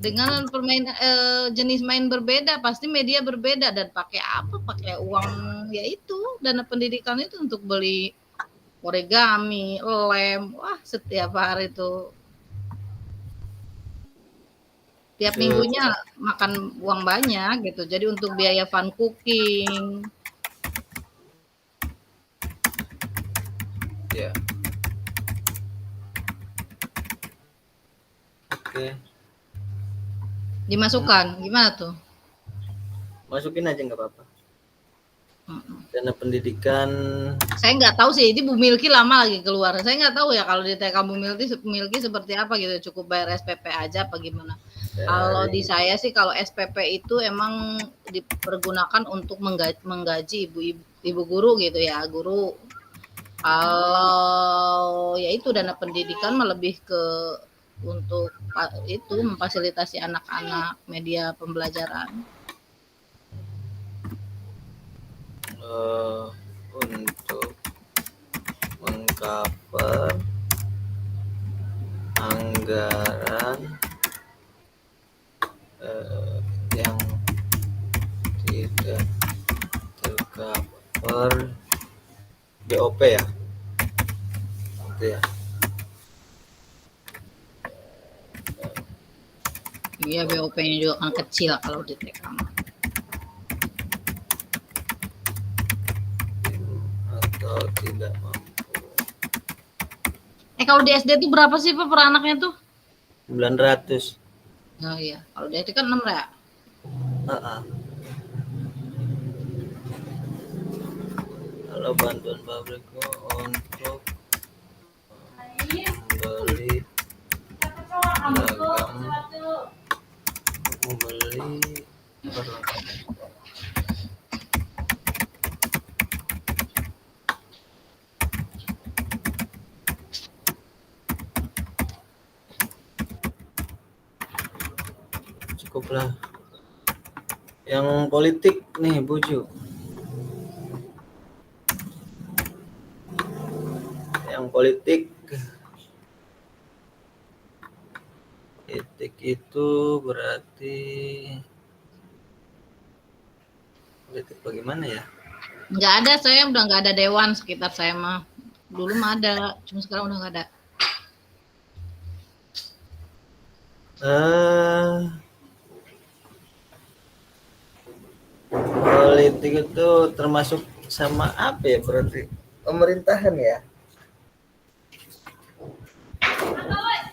dengan jenis main berbeda, pasti media berbeda, dan pakai apa? Pakai uang yaitu dana pendidikan itu untuk beli origami, lem, wah setiap hari itu tiap minggunya makan uang banyak gitu. Jadi untuk biaya fun cooking. Ya. Oke. Dimasukkan, gimana tuh? Masukin aja nggak apa-apa. Dana pendidikan. Saya nggak tahu sih, ini Bu Milki lama lagi keluar. Saya nggak tahu ya kalau di TK Bu Milki seperti apa gitu. Cukup bayar SPP aja apa gimana? Kalau di saya sih kalau SPP itu emang dipergunakan untuk menggaji ibu guru gitu ya, guru. Kalau ya itu dana pendidikan mah lebih ke untuk itu memfasilitasi anak-anak media pembelajaran. Untuk mengcover anggaran yang tidak tercover BOP ya, gitu ya. Iya, BOP-nya juga kan kecil kalau di TK. Atau tidak mampu. Kalau di SD itu berapa sih Pak per anaknya tuh? 900. Oh iya, kalau di SD kan 6 ya? Kalau bantuan pabrik untuk membeli cukuplah. Yang politik nih Buju. Yang politik itu berarti politik bagaimana ya? Nggak ada, saya udah nggak ada dewan sekitar saya mah. Dulu mah ada, cuma sekarang udah nggak ada. Eh, politik itu termasuk sama apa ya berarti? Pemerintahan ya.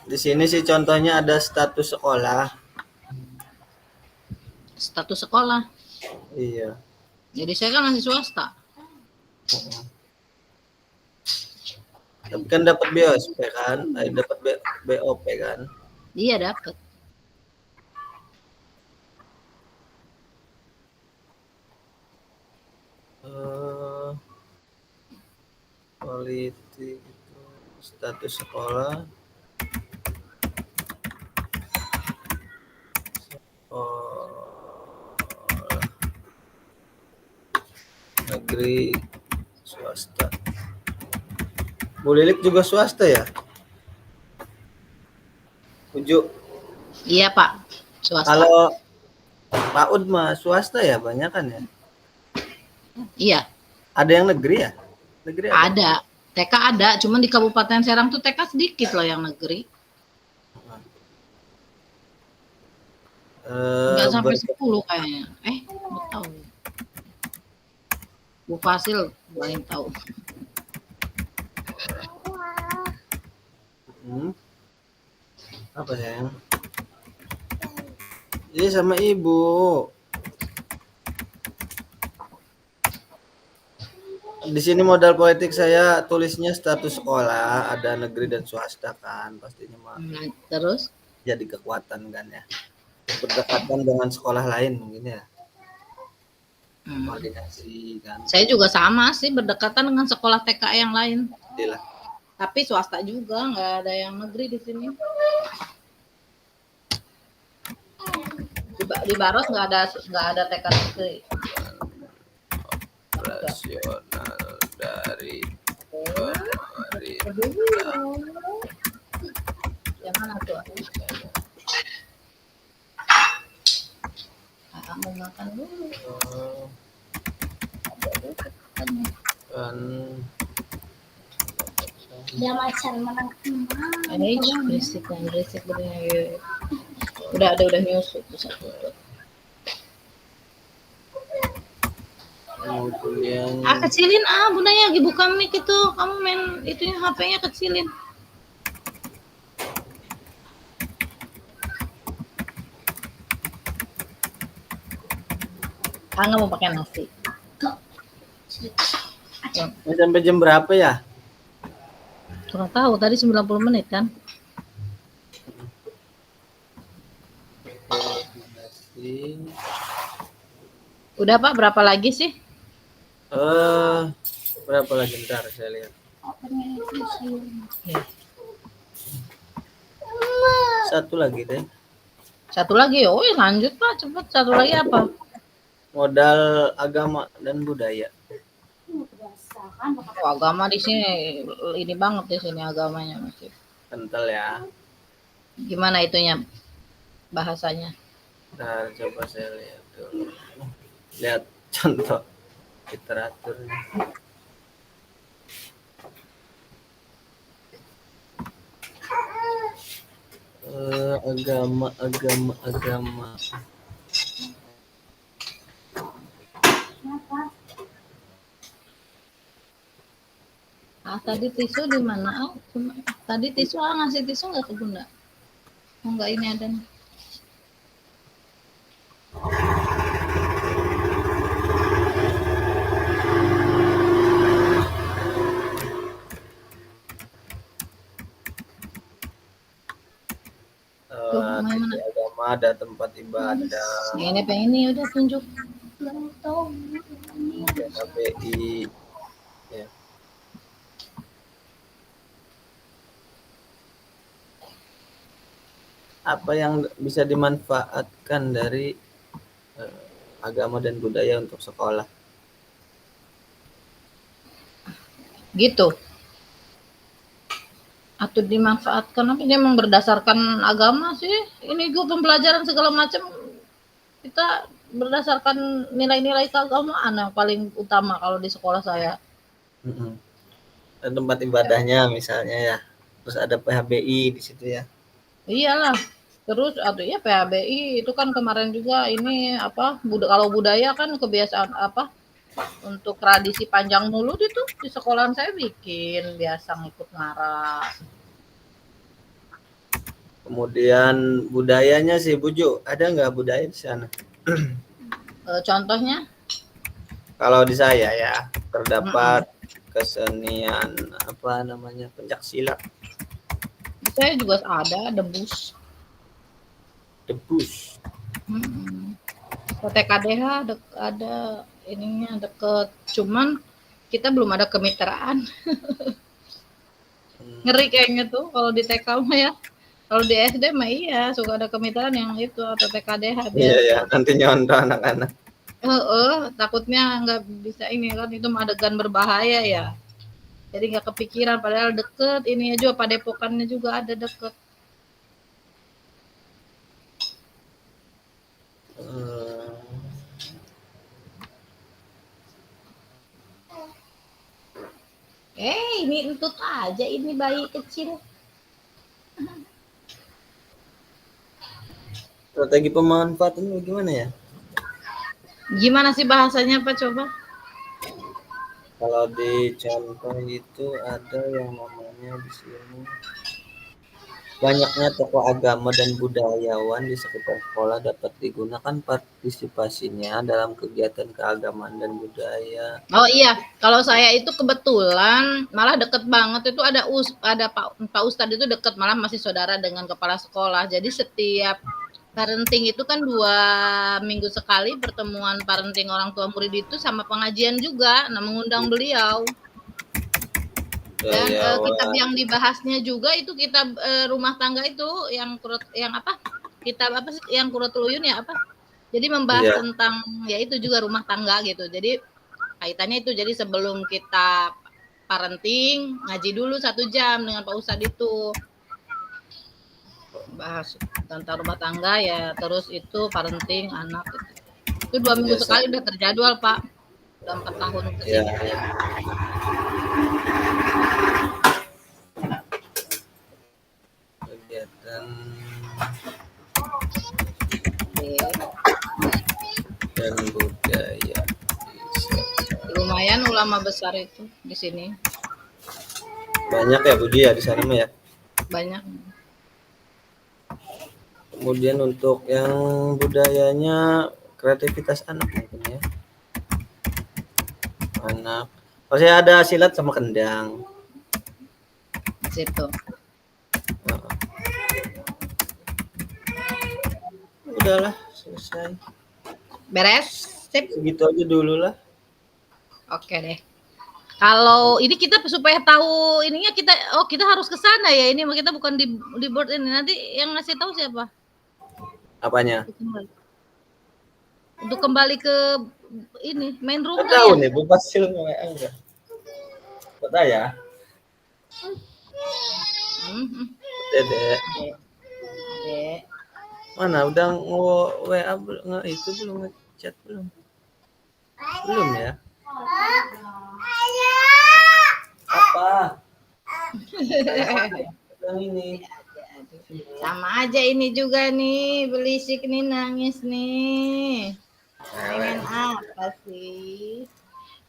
Di sini sih contohnya ada status sekolah. Status sekolah. Iya. Jadi saya kan masih swasta. Tapi kan dapat BOSP kan, dapat BOP kan. Iya dapat. Politik itu status sekolah. Sekolah negeri swasta. Bu Lilik juga swasta ya? Uju. Iya Pak, swasta. Kalau Pak Ud mah swasta ya banyak kan ya? Iya. Ada yang negeri ya? Negeri ada. TK ada, cuman di Kabupaten Serang tuh TK sedikit loh yang negeri. Enggak sampai 10 kayaknya. Nggak tahu. Bu Fasil paling tahu. Apa sayang? Ini sama ibu. Di sini modal politik saya tulisnya status sekolah, ada negeri dan swasta kan, pastinya mah. Terus? Jadi kekuatan kan ya. Berdekatan dengan sekolah lain mungkin ya. Koordinasi kan. Saya juga sama sih berdekatan dengan sekolah TK yang lain. Pastilah. Tapi swasta juga, nggak ada yang negeri di sini. Di Baros nggak ada TK negeri. Operasional dari pemerintah. Yang mana tuh? Mau makan dulu. Dia macam menang. Berisik bener. Udah nyusut satu. Kemudian Kecilin bundanya lagi buka mic itu. Kamu main itunya HP-nya kecilin. Nggak mau pakai nasi. sampai jam berapa ya? Kurang tahu, tadi 90 menit kan? Udah Pak, berapa lagi sih? Berapa lagi ntar saya lihat. Satu lagi deh. Satu lagi, lanjut Pak, cepat. Satu lagi apa? Modal agama dan budaya. Agama di sini ini banget di sini agamanya masih Kental ya. Gimana itunya bahasanya? Nah, coba saya lihat dulu. Lihat contoh literaturnya. Agama. Tadi tisu di mana? Tadi tisu ngasih tisu nggak ke Bunda? Enggak, ini ada nih. Agama ada tempat ibadah. Ini udah tunjuk. KBI. Ya. Apa yang bisa dimanfaatkan dari agama dan budaya untuk sekolah? Gitu. Atau dimanfaatkan apa? Dia memang berdasarkan agama sih. Ini gue pembelajaran segala macam kita berdasarkan nilai-nilai keagamaan yang paling utama kalau di sekolah saya. Dan tempat ibadahnya misalnya ya. Terus ada PHBI di situ ya. Iyalah. Terus atau ya PABI itu kan kemarin juga ini apa kalau budaya kan kebiasaan apa untuk tradisi panjang mulut itu di sekolahan saya bikin biasa ngikut ngaras. Kemudian budayanya sih Buju, ada nggak budaya di sana? Contohnya? Kalau di saya ya terdapat kesenian apa namanya pencaksilat. Saya juga ada debus. Debus. TKDH ada ininya deket, cuman kita belum ada kemitraan. Ngeri kayaknya tuh kalau di TK mah ya. Kalau di SD mah iya suka ada kemitraan yang itu atau TKDH biasa. Iya ya, nanti nyontoh anak-anak. Takutnya nggak bisa ini kan itu adegan berbahaya ya. Jadi nggak kepikiran padahal deket ini aja Padepokannya juga ada deket. Ini entut aja ini bayi kecil. Strategi pemanfaatannya gimana ya? Gimana sih bahasanya Pak coba? Kalau di contoh itu ada yang namanya di sini banyaknya tokoh agama dan budayawan di sekitar sekolah dapat digunakan partisipasinya dalam kegiatan keagamaan dan budaya. Oh iya, kalau saya itu kebetulan malah deket banget itu ada Pak Ustadz itu deket malah masih saudara dengan kepala sekolah. Jadi setiap parenting itu kan 2 minggu sekali pertemuan parenting orang tua murid itu sama pengajian juga, mengundang beliau. Dan kitab yang dibahasnya juga itu kitab rumah tangga itu yang apa? Kitab apa sih yang Quratul Uyun ya apa? Jadi membahas tentang ya itu juga rumah tangga gitu. Jadi kaitannya itu jadi sebelum kita parenting ngaji dulu 1 jam dengan Pak Ustadz itu. Bahas tentang rumah tangga ya, terus itu parenting anak itu 2 minggu sekali udah terjadwal Pak, udah 4 tahun kesini. Kegiatan dan budaya lumayan ulama besar itu di sini. Banyak ya Budi ya di sana mah ya. Banyak. Kemudian untuk yang budayanya kreativitas anak mungkin ya. Anak. Oh saya ada silat sama kendang. Di situ. Udahlah selesai. Beres. Sip. Segitu aja dulu lah. Oke deh. Kalau ini kita supaya tahu ininya kita harus ke sana ya. Ini kita bukan di board ini. Nanti yang ngasih tahu siapa? Apanya? Untuk kembali ke ini main room. Tahu nih, bebas sil WA enggak? Kata ya. Dedek. Mana udah WA belum itu belum ngechat belum? Belum ya? Apa? Yang ini. Sama aja ini juga nih, berisik nih, nangis nih. Pengen apa sih?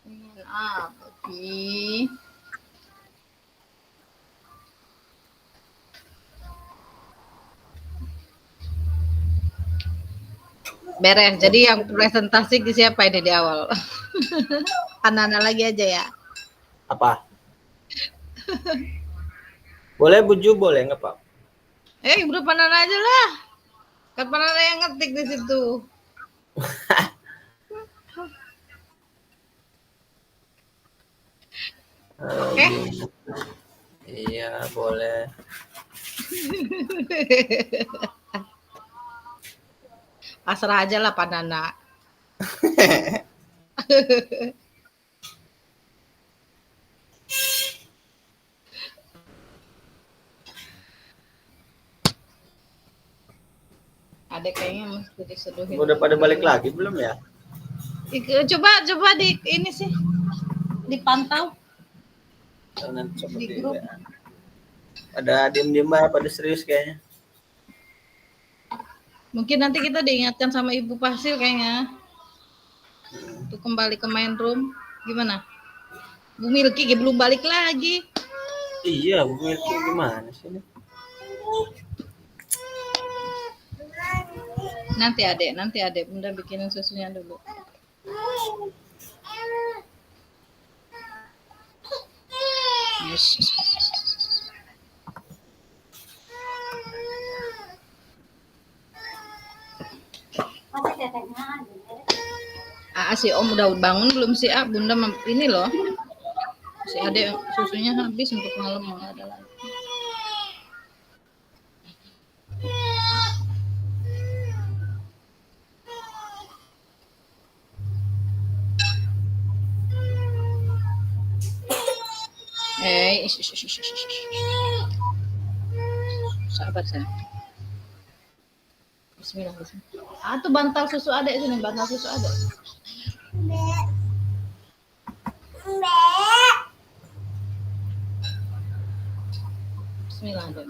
Pengen apa sih? Beres. Jadi yang presentasi di siapa ini di awal? Anak-anak lagi aja ya. Apa? Boleh Buju, boleh nggak Pak? Udah Panana aja lah. Kan Panana yang ngetik di situ. Oke. Iya, boleh. Pasrah aja lah Panana. Adek kayaknya mesti diseduhin. Udah pada balik lagi belum ya? Coba di ini sih dipantau. Coba di grup. Pada diem-diem pada serius kayaknya. Mungkin nanti kita diingatkan sama Ibu Fasil kayaknya untuk kembali ke main room. Gimana? Bu Milky belum balik lagi. Iya, Bu Milky gimana sih ini? Nanti adek, Bunda bikinin susunya dulu. Yes. Si Om udah bangun belum sih? Bunda ini loh. Si adek susunya habis untuk malam mau ada lagi. Sabar saya. Bismillah. Tuh bantal susu adek sini, bantal susu adek. Bismillah adek.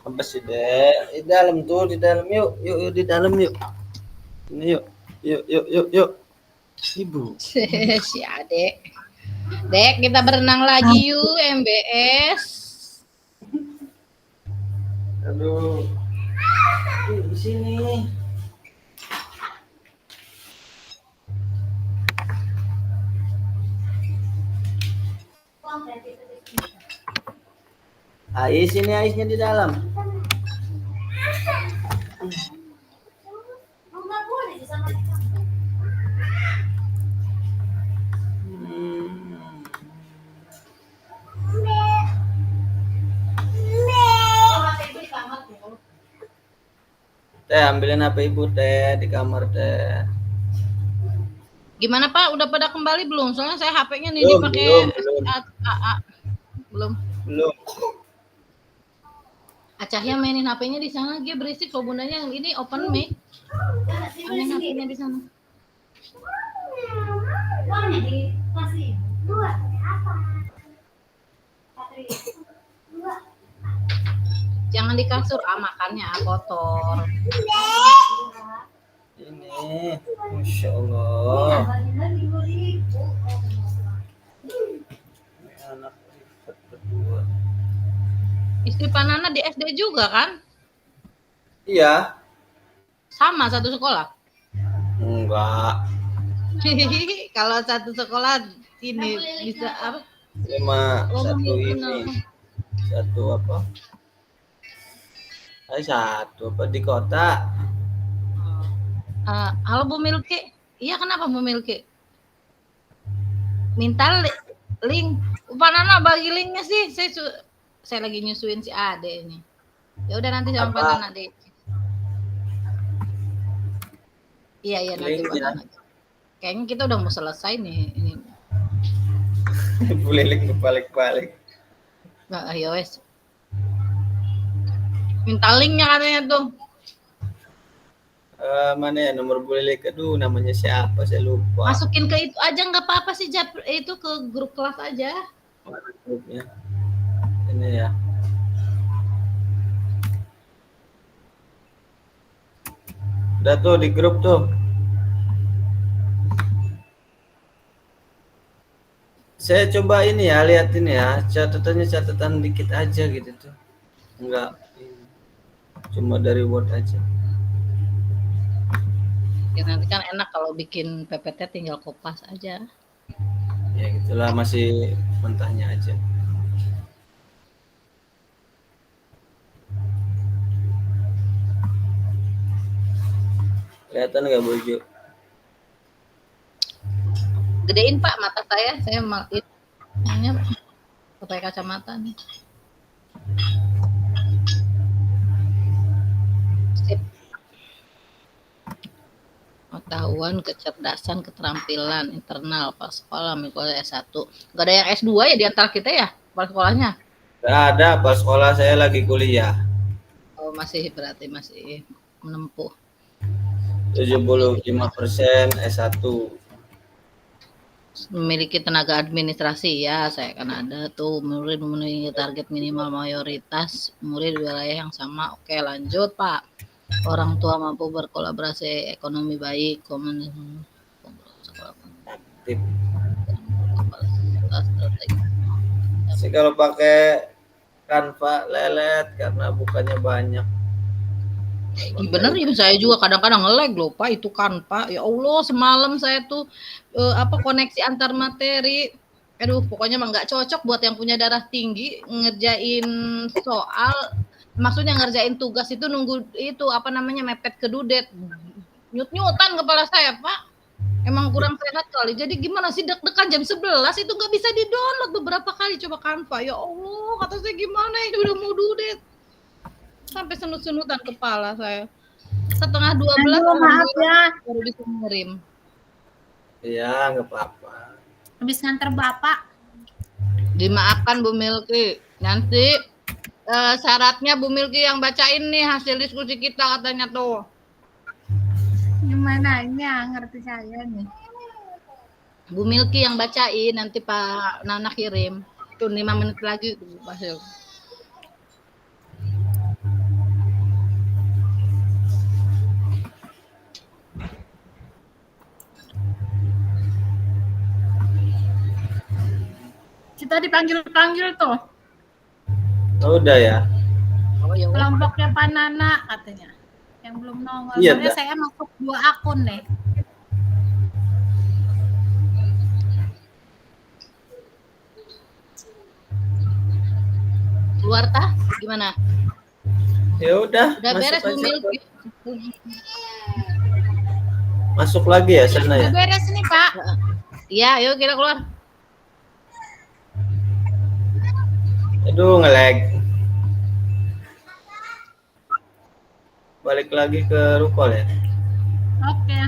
Apa sih, Dek? Di dalam tuh, di dalam yuk. Yuk di dalam yuk. Ini yuk. Yuk. Ibu. Si adek. Dek, kita berenang lagi yuk, MBS. Aduh. Di sini. Sini aisnya di dalam. Teh, ambilin HP Ibu, Teh, di kamar, Teh. Gimana Pak? Udah pada kembali belum? Soalnya saya HP-nya nih Belum, dipakai belum. Belum. Acahya mainin HP-nya di sana, dia berisik. Kalau bundanya yang ini open mic. Mainin HP-nya di sana. Jangan di kasur, makannya kotor. Ini, Masya Allah. Anak berdua. Istri Pak Nana di SD juga kan? Iya. Sama satu sekolah? Enggak. Kalau satu sekolah ini bisa apa? Cuma satu ini. Satu apa? Satu apa di kota? Halo Bu Milky. Iya, kenapa Bu Milky? Minta link. Pak Nana bagi linknya sih. Saya lagi nyusuin si Ade ini. Ya udah nanti sama Pak Nana deh. Iya nanti Pak Nana. Kayaknya kita udah mau selesai nih ini. Boleh link balik-balik. Nah, ayo wes. Minta linknya katanya tuh. Mana ya nomor boleh aduh namanya siapa saya lupa. Masukin ke itu aja nggak apa-apa sih, itu ke grup kelas aja. Grupnya ini ya. Udah tuh di grup tuh. Saya coba ini ya, liatin ya, catatan dikit aja gitu tuh. Enggak, cuma dari Word aja. Ya nanti kan enak kalau bikin PPT tinggal kopas aja. Ya gitulah, masih mentahnya aja. Kelihatan nggak Bojo? Gedein Pak mata saya ini pakai kacamata nih. Sip. Pengetahuan, kecerdasan, keterampilan internal pas sekolah misalnya S1. Gak ada yang S2 ya di antara kita ya pas sekolahnya? Gak ada, pas sekolah saya lagi kuliah. Oh berarti masih menempuh. 75% S1. memiliki tenaga administrasi ya, saya kan ada tuh murid memenuhi target minimal mayoritas murid di wilayah yang sama. Oke, lanjut Pak. Orang tua mampu berkolaborasi ekonomi baik, komunikasi Tip. Sih kalau pakai Canva lelet karena bukannya banyak. Ih, bener ya, saya juga kadang-kadang nge-lag loh Pak, itu kan Pak. Ya Allah, semalam saya tuh koneksi antar materi. Aduh, pokoknya mah nggak cocok buat yang punya darah tinggi ngerjain soal, maksudnya ngerjain tugas itu nunggu itu apa namanya mepet ke dudet. Nyut-nyutan kepala saya, Pak. Emang kurang sehat kali. Jadi gimana sih deg-degan jam 11 itu nggak bisa di-download beberapa kali coba Canva. Ya Allah, kata saya gimana ini udah mau dudet. Sampai senut-senutan kepala saya. Setengah 12 Aduh, maaf ya. baru bisa ngirim. Iya, nggak apa-apa. Habis nganter bapak. Dimaafkan Bu Milky. Nanti syaratnya Bu Milky yang bacain nih hasil diskusi kita katanya tuh. Gimana ini ngerti saya nih. Bu Milky yang bacain, nanti Pak Nana kirim. Tuh 5 menit lagi hasil. Kita dipanggil-panggil tuh. Oh, udah ya. Oh, ya udah. Kelompoknya Pak Nana katanya. Yang belum nongol. Iya, Soalnya dah. saya masuk 2 akun nih. Keluar tah? Gimana? Ya udah, Udah masuk beres Bu aja. Milky. Masuk lagi ya sana ya. Udah beres nih Pak. Iya, yuk kita keluar. Aduh, nge-lag. Balik lagi ke Rupol ya. Oke.